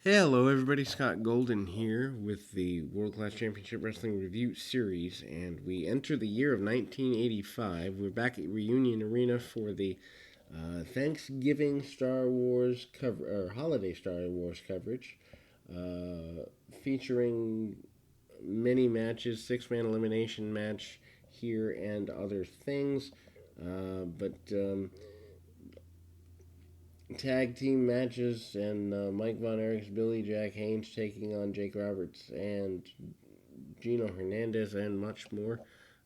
Hello, everybody. Scott Golden here with the World Class Championship Wrestling Review Series, and we enter the year of 1985. We're back at Reunion Arena for the Thanksgiving Star Wars cover or Holiday Star Wars coverage, uh, featuring many matches, six-man elimination match here, and other things. But tag team matches and Mike Von Erich's Billy Jack Haynes taking on Jake Roberts and Gino Hernandez and much more.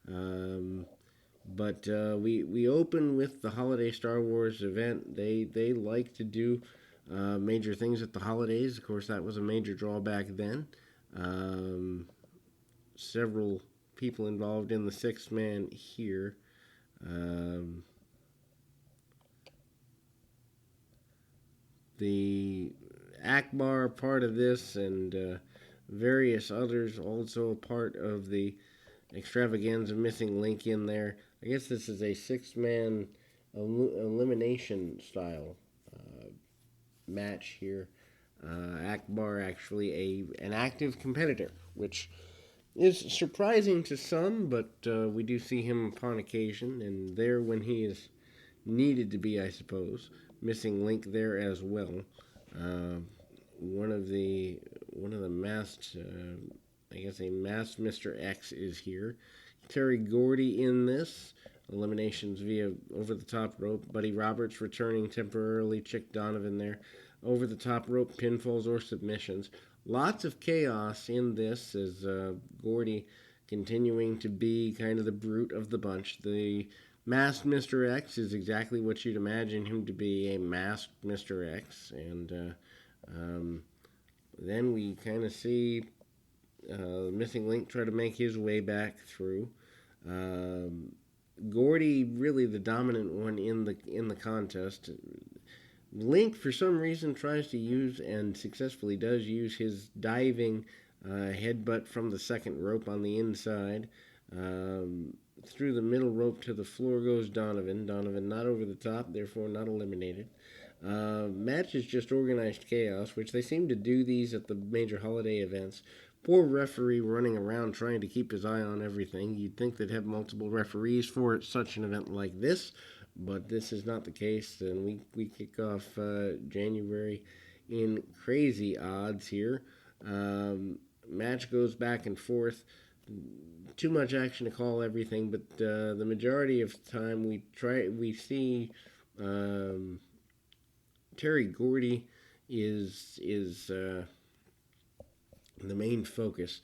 Um, but we open with the holiday Star Wars event. They like to do major things at the holidays. Of course, that was a major drawback then. Um, Several people involved in the six man here. Um, the Akbar part of this and various others also a part of the extravaganza missing link in there. I guess this is a six-man elimination style match here. Akbar actually an active competitor, which is surprising to some, but we do see him upon occasion, and there when he is needed to be, I suppose. Missing link there as well. Uh, one of the masked, I guess a masked Mr. X is here. Terry Gordy in this. Eliminations via over the top rope. Buddy Roberts returning temporarily. Chick Donovan there. Over the top rope pinfalls or submissions. Lots of chaos in this as Gordy continuing to be kind of the brute of the bunch. The masked Mr. X is exactly what you'd imagine him to be, a masked Mr. X. And then we kind of see Missing Link try to make his way back through. Um, Gordy really the dominant one in the contest. Link for some reason tries to use and successfully does use his diving headbutt from the second rope on the inside. Through the middle rope to the floor goes Donovan. Donovan not over the top, therefore not eliminated. Match is just organized chaos, which they seem to do these at the major holiday events. Poor referee running around trying to keep his eye on everything. You'd think they'd have multiple referees for such an event like this, but this is not the case. And we kick off January in crazy odds here. Match goes back and forth. Too much action to call everything, but the majority of the time we see um, Terry Gordy is the main focus.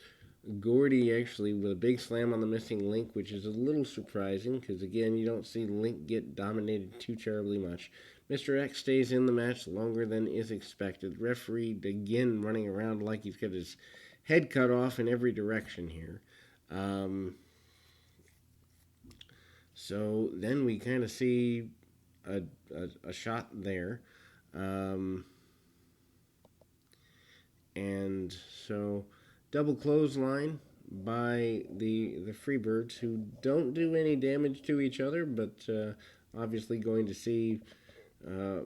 Gordy actually with a big slam on the missing link, which is a little surprising because again you don't see Link get dominated too terribly much. Mr. X stays in the match longer than is expected. Referee again running around like he's got his head cut off in every direction here. Um, so then we kind of see a shot there. Um, and so double clothesline by the Freebirds, who don't do any damage to each other, but obviously going to see uh,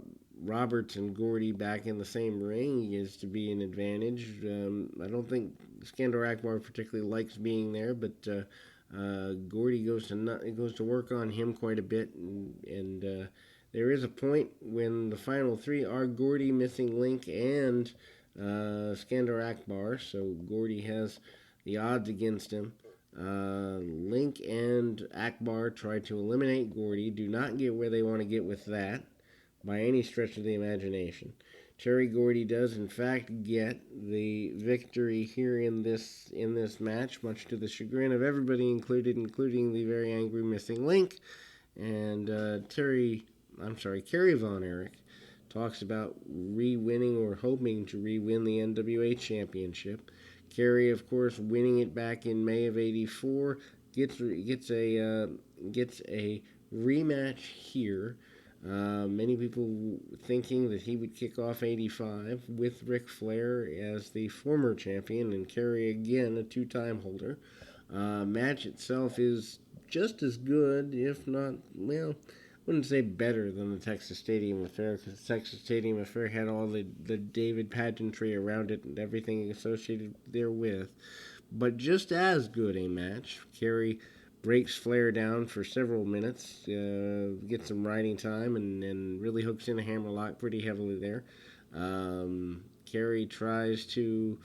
Roberts and Gordy back in the same ring is to be an advantage. I don't think Skandor Akbar particularly likes being there, but Gordy goes to work on him quite a bit, and there is a point when the final three are Gordy, Missing Link, and Skandor Akbar. So Gordy has the odds against him. Link and Akbar try to eliminate Gordy, do not get where they want to get with that by any stretch of the imagination. Terry Gordy does in fact get the victory here in this match, much to the chagrin of everybody including the very angry Missing Link. And Kerry Von Erich talks about re-winning or hoping to re-win the NWA Championship. Kerry, of course, winning it back in May of '84, gets a rematch here. Many people thinking that he would kick off '85 with Ric Flair as the former champion and Kerry again a two-time holder. Match itself is just as good, if not, well, wouldn't say better than the Texas Stadium Affair, because the Texas Stadium Affair had all the David pageantry around it and everything associated therewith. But just as good a match. Kerry breaks Flair down for several minutes, gets some riding time, and really hooks in a hammerlock pretty heavily there. Kerry tries to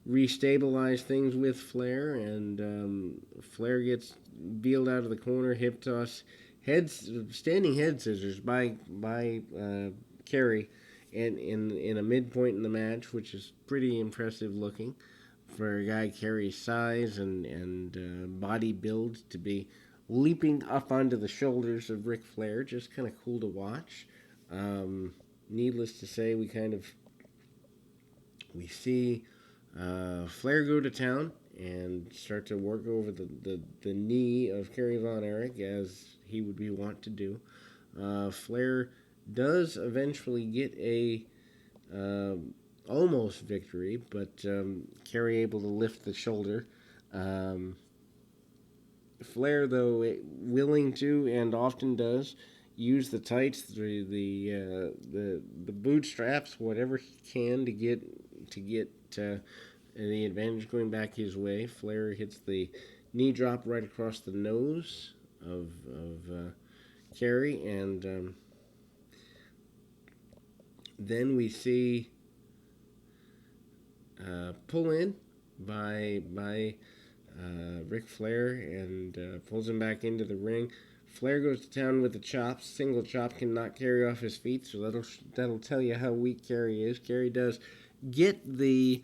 restabilize things with Flair, and Flair gets beeled out of the corner, hip toss, standing head scissors by Kerry, and in a midpoint in the match, which is pretty impressive looking for a guy Kerry's size and body build to be leaping up onto the shoulders of Ric Flair. Just kind of cool to watch. Needless to say, we see Flair go to town and start to work over the knee of Kerry Von Erich, as he would be wont to do. Flair does eventually get a almost victory, but Kerry able to lift the shoulder. Flair, though, willing to and often does use the tights, the bootstraps, whatever he can to get the advantage going back his way. Flair hits the knee drop right across the nose of Kerry, and then we see pull in by Ric Flair, and pulls him back into the ring. Flair goes to town with the chops. Single chop can knock Kerry off his feet, so that'll tell you how weak Kerry is. Kerry does get the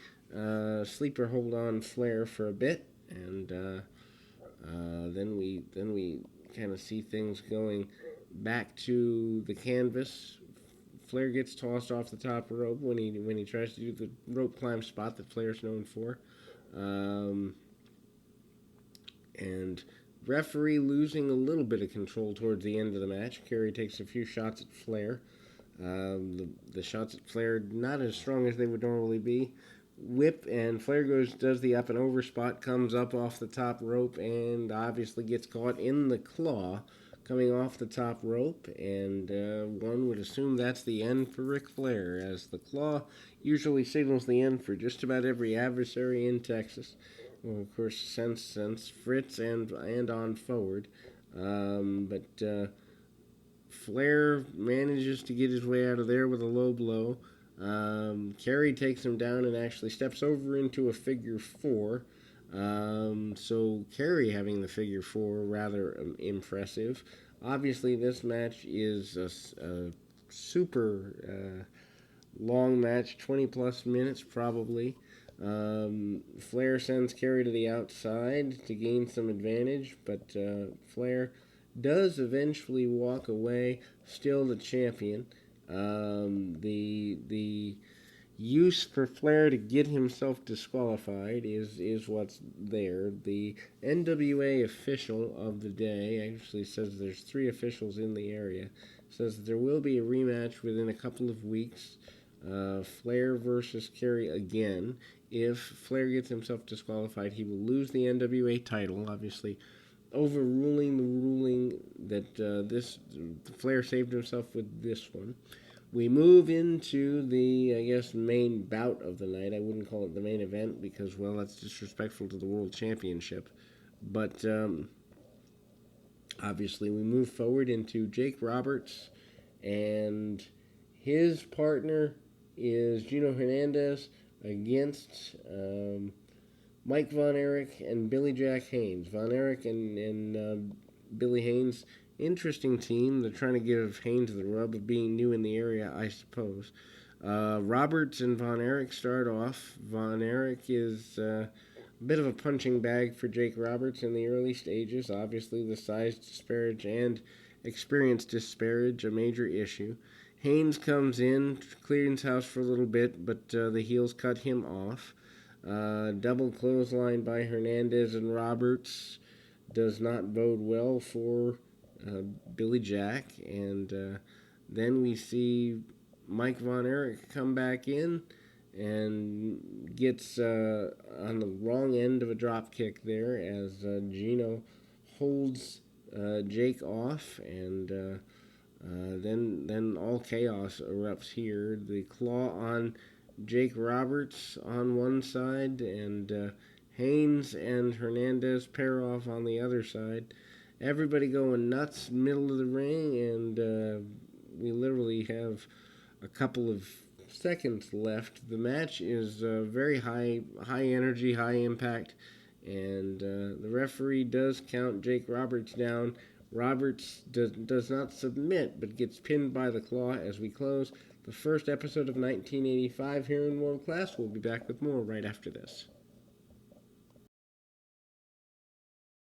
sleeper hold on Flair for a bit, and then we kind of see things going back to the canvas. Flair gets tossed off the top rope when he tries to do the rope climb spot that Flair's known for. And referee losing a little bit of control towards the end of the match. Kerry takes a few shots at Flair. The shots at Flair not as strong as they would normally be. Whip, and Flair does the up and over spot, comes up off the top rope, and obviously gets caught in the claw coming off the top rope, and one would assume that's the end for Ric Flair, as the claw usually signals the end for just about every adversary in Texas. Well, of course, since Fritz and on forward. But Flair manages to get his way out of there with a low blow. Kerry takes him down and actually steps over into a figure four. So Kerry having the figure four, rather impressive. Obviously, this match is a super long match, 20 plus minutes probably. Flair sends Kerry to the outside to gain some advantage, but Flair does eventually walk away, still the champion. The use for Flair to get himself disqualified is what's there. The NWA official of the day actually says there's 3 officials in the area. Says that there will be a rematch within a couple of weeks. Flair versus Kerry again. If Flair gets himself disqualified, he will lose the NWA title, obviously overruling the ruling that Flair saved himself with this one. We move into the, I guess, main bout of the night. I wouldn't call it the main event because, well, that's disrespectful to the World Championship. But obviously we move forward into Jake Roberts, and his partner is Gino Hernandez against Mike Von Erich and Billy Jack Haynes. Von Erich and Billy Haynes, interesting team. They're trying to give Haynes the rub of being new in the area, I suppose. Roberts and Von Erich start off. Von Erich is a bit of a punching bag for Jake Roberts in the early stages. Obviously, the size disparage and experience disparage, a major issue. Haynes comes in, clears house for a little bit, but the heels cut him off. Double clothesline by Hernandez and Roberts does not bode well for Billy Jack. And then we see Mike Von Erich come back in and gets on the wrong end of a drop kick there as Gino holds Jake off, and Then all chaos erupts here. The claw on Jake Roberts on one side, and Haynes and Hernandez pair off on the other side. Everybody going nuts, middle of the ring, and we literally have a couple of seconds left. The match is very high energy, high impact, and the referee does count Jake Roberts down. Roberts does not submit, but gets pinned by the claw as we close the first episode of 1985 here in World Class. We'll be back with more right after this.